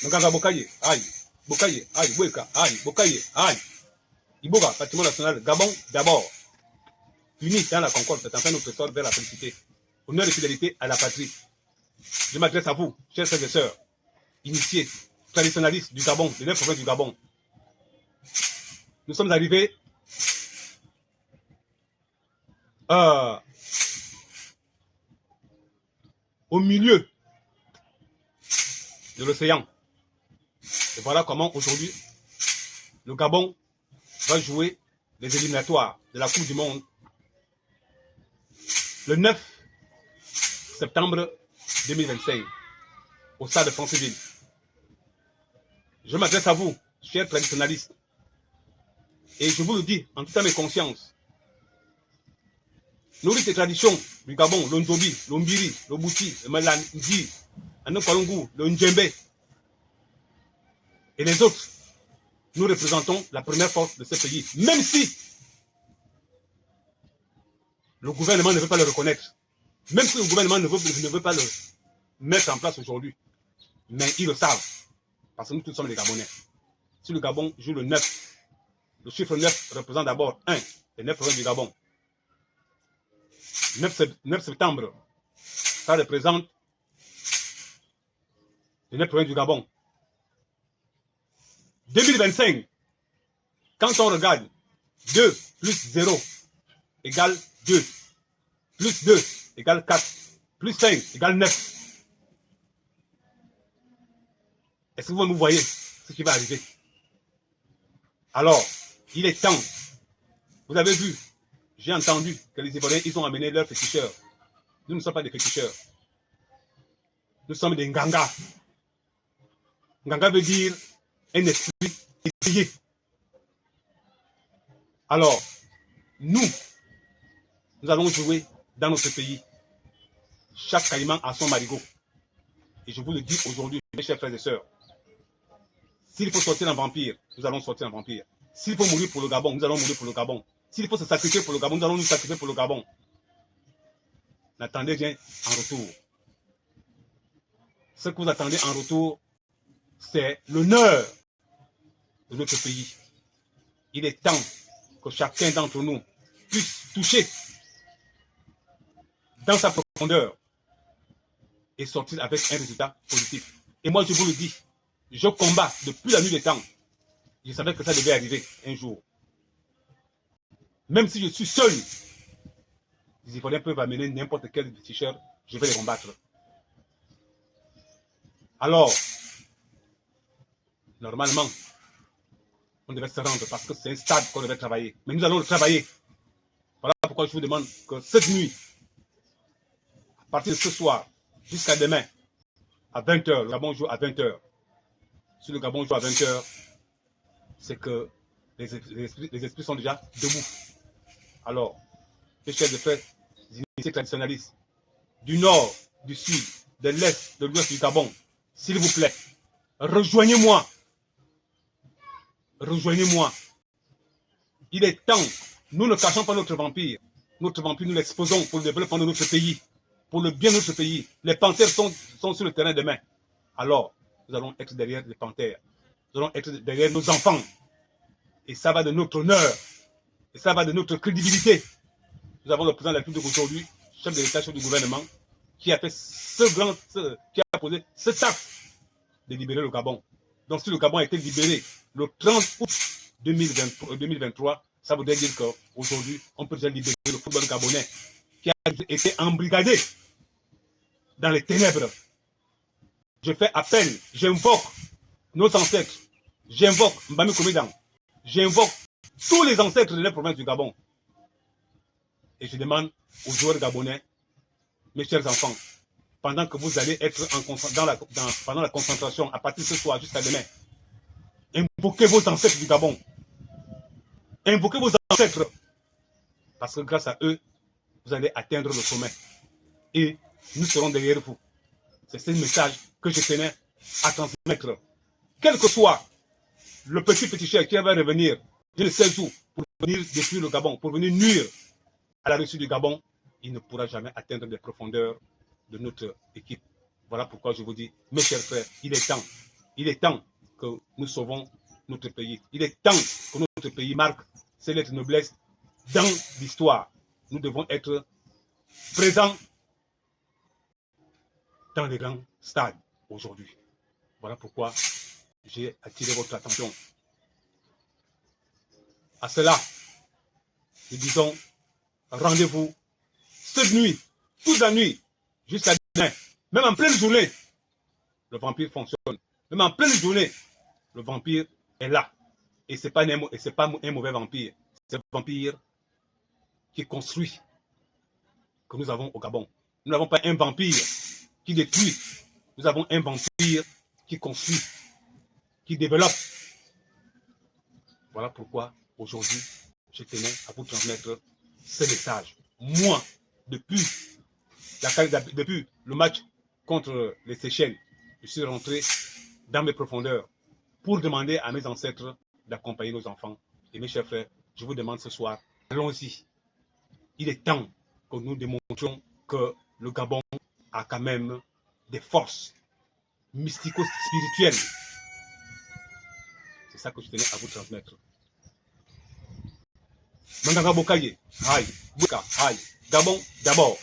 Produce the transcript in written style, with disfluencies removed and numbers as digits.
Nganga Bokaye, aïe. Bokaye, aïe. Boueka, aïe. Bokaye, aïe. Iboga, bâtiment national, Gabon d'abord. Unis dans la concorde, c'est enfin notre sort vers la félicité. Honneur et fidélité à la patrie. Je m'adresse à vous, chers frères et sœurs, initiés, traditionnalistes du Gabon, des 9 provinces du Gabon. Nous sommes arrivés au milieu de l'océan. Et voilà comment aujourd'hui, le Gabon va jouer les éliminatoires de la Coupe du Monde le 9 septembre 2025 au stade de Franceville. Je m'adresse à vous, chers traditionnalistes, et je vous le dis en toute mes consciences. Nos rites et traditions du Gabon, le Ndobi, le Mbiri, le Bouti, le Malandi, le Nkolongu, le Ndjembe et les autres, nous représentons la première force de ce pays, même si le gouvernement ne veut pas le reconnaître, même si le gouvernement ne veut pas le mettre en place aujourd'hui, mais ils le savent, parce que nous tous sommes les Gabonais. Si le Gabon joue le 9, le chiffre 9 représente d'abord 1, les 9 provinces du Gabon. 9 septembre, ça représente les 9 provinces du Gabon. 2025, quand on regarde 2 plus 0 égale 2, plus 2 égale 4, plus 5 égale 9. Est-ce que vous me voyez ce qui va arriver? Alors, il est temps. Vous avez vu, j'ai entendu que les Ivoiriens, ils ont amené leurs féticheurs. Nous ne sommes pas des féticheurs. Nous sommes des Nganga. Nganga veut dire un esprit éveillé. Alors, nous allons jouer dans notre pays. Chaque caïman a son marigot. Et je vous le dis aujourd'hui, mes chers frères et sœurs, s'il faut sortir en vampire, nous allons sortir en vampire. S'il faut mourir pour le Gabon, nous allons mourir pour le Gabon. S'il faut se sacrifier pour le Gabon, nous allons nous sacrifier pour le Gabon. N'attendez rien en retour. Ce que vous attendez en retour, c'est l'honneur de notre pays. Il est temps que chacun d'entre nous puisse toucher dans sa profondeur et sortir avec un résultat positif. Et moi, je vous le dis, je combats depuis la nuit des temps. Je savais que ça devait arriver un jour. Même si je suis seul, les Ivoiriens peuvent amener n'importe quel t-shirt, je vais les combattre. Alors, normalement, on devait se rendre parce que c'est un stade qu'on devait travailler. Mais nous allons le travailler. Voilà pourquoi je vous demande que cette nuit, à partir de ce soir, jusqu'à demain, à 20h, le Gabon joue à 20h. Si le Gabon joue à 20h, c'est que les esprits sont déjà debout. Alors, mes chers frères, initiés traditionnalistes, du nord, du sud, de l'est, de l'ouest du Gabon, s'il vous plaît, rejoignez-moi. Rejoignez-moi. Il est temps. Nous ne cachons pas notre vampire. Notre vampire, nous l'exposons pour le développement de notre pays, pour le bien de notre pays. Les panthères sont sur le terrain demain. Alors, nous allons être derrière les panthères. Nous allons être derrière nos enfants. Et ça va de notre honneur. Et ça va de notre crédibilité. Nous avons le président de la République aujourd'hui, chef de l'État, chef du gouvernement, qui a fait qui a posé cet acte de libérer le Gabon. Donc si le Gabon a été libéré le 30 août 2023, ça voudrait dire qu'aujourd'hui, on peut déjà libérer le football gabonais qui a été embrigadé dans les ténèbres. Je fais appel, j'invoque nos ancêtres, j'invoque Mbami Komidan, j'invoque tous les ancêtres de la province du Gabon. Et je demande aux joueurs gabonais, mes chers enfants, pendant que vous allez être pendant la concentration, à partir de ce soir jusqu'à demain, invoquez vos ancêtres du Gabon. Invoquez vos ancêtres. Parce que grâce à eux, vous allez atteindre le sommet. Et nous serons derrière vous. C'est ce message que je tenais à transmettre. Quel que soit le petit cher qui va revenir, je ne sais où, pour venir détruire le Gabon, pour venir nuire à la Russie du Gabon, il ne pourra jamais atteindre les profondeurs de notre équipe. Voilà pourquoi je vous dis, mes chers frères, il est temps. Il est temps que nous sauvons notre pays. Il est temps que notre pays marque ses lettres de noblesse dans l'histoire. Nous devons être présents dans les grands stades aujourd'hui. Voilà pourquoi j'ai attiré votre attention. À cela, nous disons rendez-vous cette nuit, toute la nuit, jusqu'à demain. Même en pleine journée, le vampire fonctionne. Même en pleine journée, le vampire est là. Et ce n'est pas un mauvais vampire. C'est un vampire qui construit, que nous avons au Gabon. Nous n'avons pas un vampire qui détruit. Nous avons un vampire qui construit, qui développe. Voilà pourquoi aujourd'hui, je tenais à vous transmettre ce message. Moi, depuis le match contre les Seychelles, je suis rentré dans mes profondeurs pour demander à mes ancêtres d'accompagner nos enfants. Et mes chers frères, je vous demande ce soir, allons-y. Il est temps que nous démontrions que le Gabon a quand même des forces mystico-spirituelles. C'est ça que je tenais à vous transmettre. Manganga Bokaye, aïe, Bouka, aïe, Gabon d'abord.